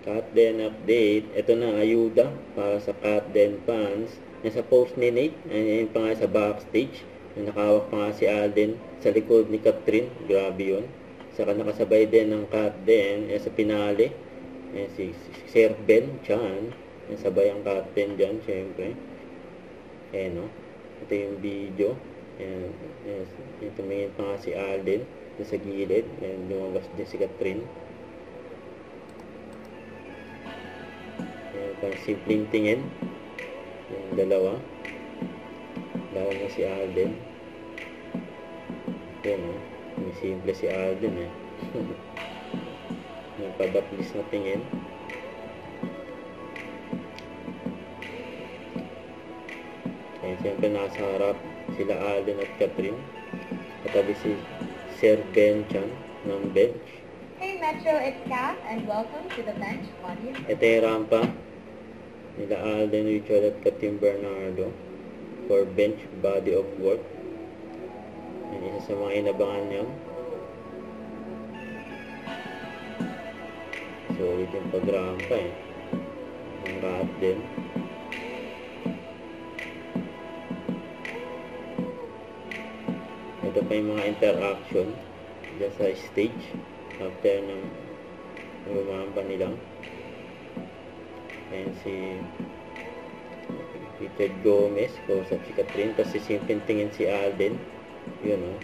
Katden update. Ito na, ayuda para sa Katden fans. Nasa post ni Nate. Ayun pa nga sa backstage. Nakawak pa nga si Alden sa likod ni Catherine. Grabe yun. Saka nakasabay din ng Katden sa pinali. Si Sir Ben Chan. Sabay ang Katden dyan, syempre. No? Ito yung video. Tumingin pa nga si Alden sa gilid. Lumabas din si Catherine. Pang simpleng tingin yung dalawa, lalo na si Alden. May simple si Alden may padaplis na tingin. Siyempre nasa harap sila Alden at Catherine, katabi si Sir Ben Chan ng bench. Hey Metro, it's Kat and welcome to the bench audience. Ito yung rampa nila Alden, Richard at Catherine Bernardo for bench body of work. Yan, isa sa mga inabangan nyo. Solid yung pagrampa ang rahat din. Ito pa yung mga interaction dyan sa stage after ng lumampa nila. Ayan si Richard Gomez, kausap si Catherine, tapos si simpleng tingin si Alden. Yun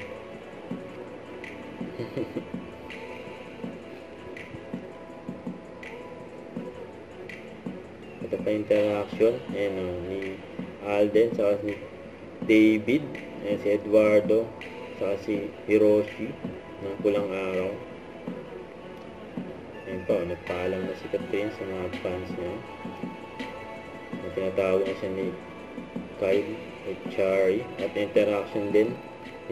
Ito pa interaction. Ayan ni Alden, saka si David, ayan si Eduardo, saka si Hiroshi ng pulang araw. Ayan pa, nagpaalam na si Catherine sa mga fans niya. Tinatawag na siya ni Kyle at Chari. At interaction din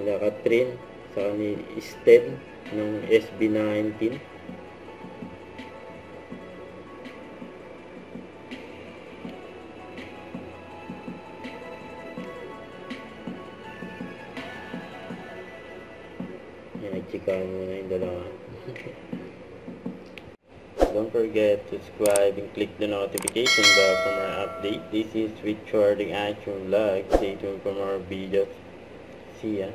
nila Catherine sa ni Estel ng SB19. Yan, nagchikahan muna yung dalawa. Don't forget to subscribe and click the notification bell for more update. This is Richard Action Vlog. Stay tuned for more videos. See ya.